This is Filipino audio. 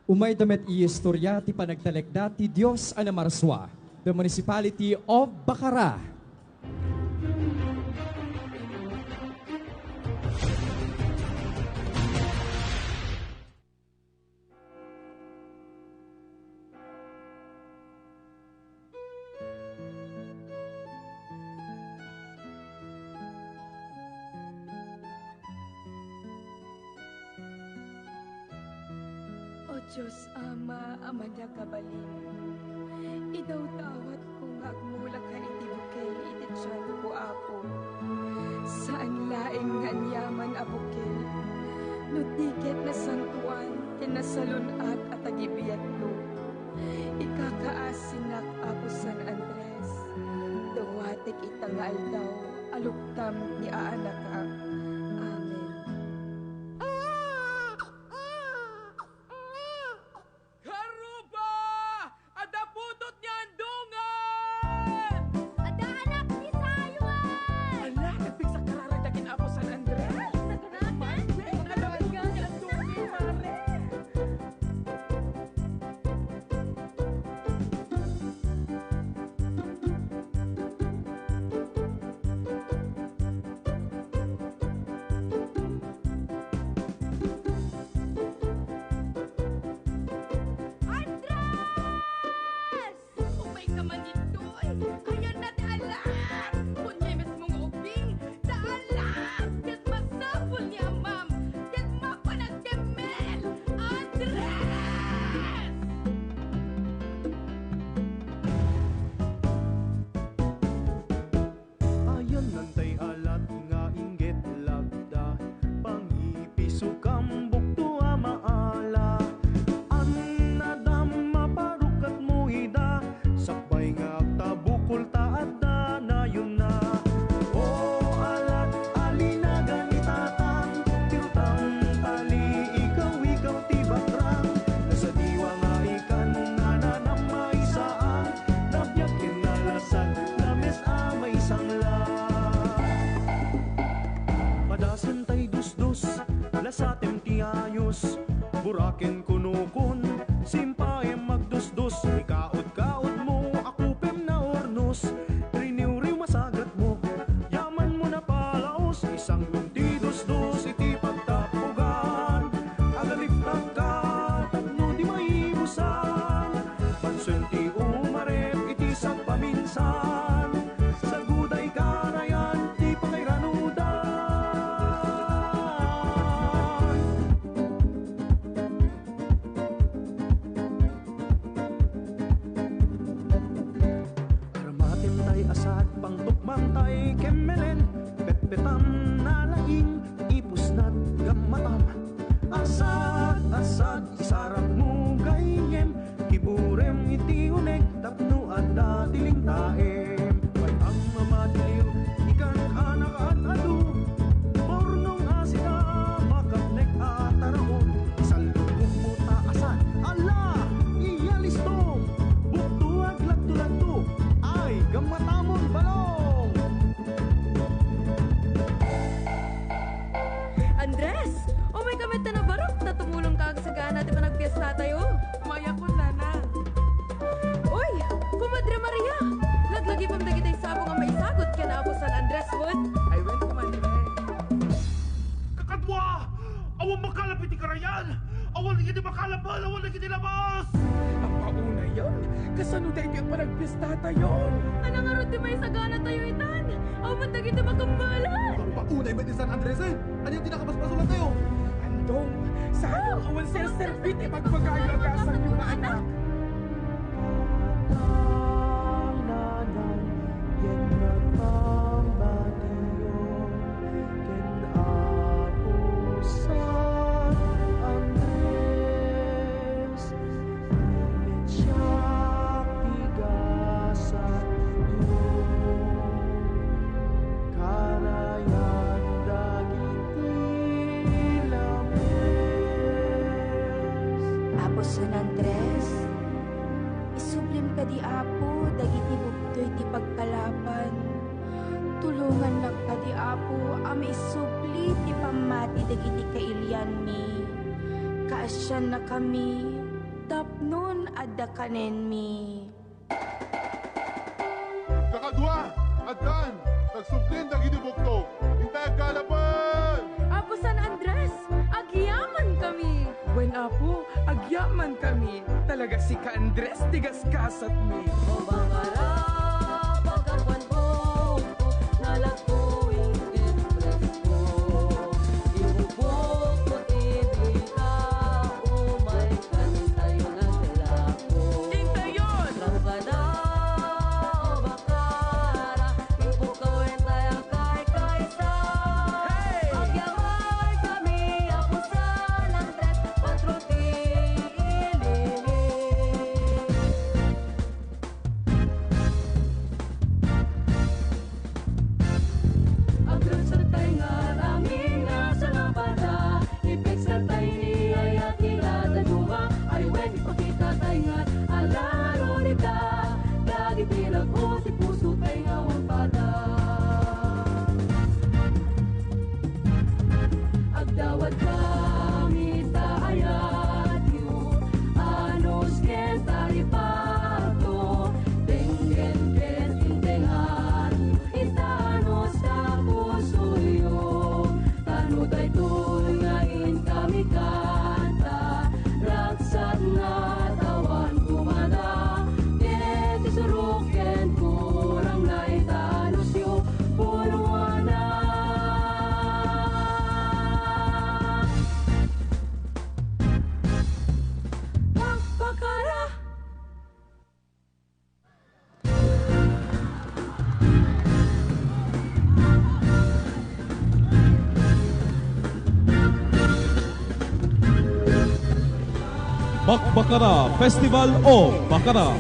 Umay damet istorya ti panagtalekda ti Dios Anamarswa, the Municipality of Bacara. O Diyos Ama, Ama niya kabalin. Idaw tawat ko nga agmula ka iti bukay iti tiyan ko apo. Saan laing nga niyaman a bukay. Nutiket na santuan, kinasalon at agibiyat ko. Ikakaasinak apo San Andres. Dawatik itangal daw, aluktam ni aanak ka. Amen. Karuba! Ada putot niya andungan! Ada anak ni Saywan! Ala, nagpiksa kararagdakin ako San Andres! Naganakan? Ada putot niya andungan, pare! Andres! Umay ka man dito ayan na di alam! Kunyemes mong ubing, da alam! Ket masapul ni amam! Ket mapanagdemel! Andres! Ayon nantay alat nga inggit lagda pangipiso kambok tua maala annadam maparukat mo ida sakbay nga agtabukol taad na nayon na o alat alinagan itatang tirutang tali ikaw ti bakrang nasa diwa nga ikan nga nanamay saang nabyak kinalasan lames amay sangla padasan tay dus-dus lasatem ti ayos buraken kunukon simpaem magdus-dus ikaot-kaot mo akupem na ornos riniw-riw masagat mo yaman mo na palaos isang lunti dus-dus iti pagtapugan agaliftang ka tapno di maibusan pansun ti umarep iti sagpaminsan sa guday karayan ti pakairanudan armatim tay asat pangtukmang tay kemelen petpetam nalaing ipusnat gamatam asat isarap mo gayem kiburem iti unek tapno adda tiling taem bayang mamadiliw ikan anak at adu pornong asida makapnek at tarahon isalubog mo taasan ala iyalistong buktuag lagto-lagto ay gamatamon balong Andres! O may kamit na barok na tumulong ka sa gana di managpiyesta tayo. Maya ko nana! Uy! Kumadre Maria! Laglagi pang dagitay sabong ang maisagot ka na Apo San Andres Wood. I went to Manila. kakadwa awan makalapit ti karayan awan lagi di makalapal awan lagi di labas Ang pauna yun! Kasano dahil yung panagpista tayo? Ano nga ron di may sagana tayo itan? Aw man dagiti makambalan! Ang paunay ba ni San Andres eh? Ano yung tinakapaspasulan tayo? Andong, sayang awan ser-servit e magpagayo agasan yung mga anak. nanay yen nagpambatiyo ken Apo San Andres medyak tigasan yu karayan dagiti lames Apo San Andres, isublim ka di Apo, dagiti buktoy ti pagkalapan. Tulungan lang ka di Apo, ami isubli ti pamati dagiti kailyan mi. Kaasyan na kami, tapnon adda kanen mi. Kakadwa, adan, tagsubtin na ginibugto. Hintay ang kalaban! Apo San Andres, agyaman kami. When apo, agyaman kami. Talaga si Ka Andres tigas kasat mi. O bakara, pagkakuan ko, nalakuing depress ko. Ibubok ko ibika, umay kantayo naglalako. Intayon! Langkada, o bakara, ibukawin tayo kay Kaisa. Hey! Agyamay kami, Apo San Andres, patroti ilini. Agrot sa tay nga ramin nga sa lampada, ipik sa tay ni ayat nila tanunga, ay wen ipakita tay nga alaro nita, lagi pinag-o si puso tay nga wampada. Agdawat kami sa ayat yu, anos ken taripato, tenggen ken intengan, intanos sa puso yu, tano tay tulungain kami kanta, raksat nga tawan kumada, ken tisuruken kurang na itanos yu, punuana. Bakara! Bakbakara Festival o Bakara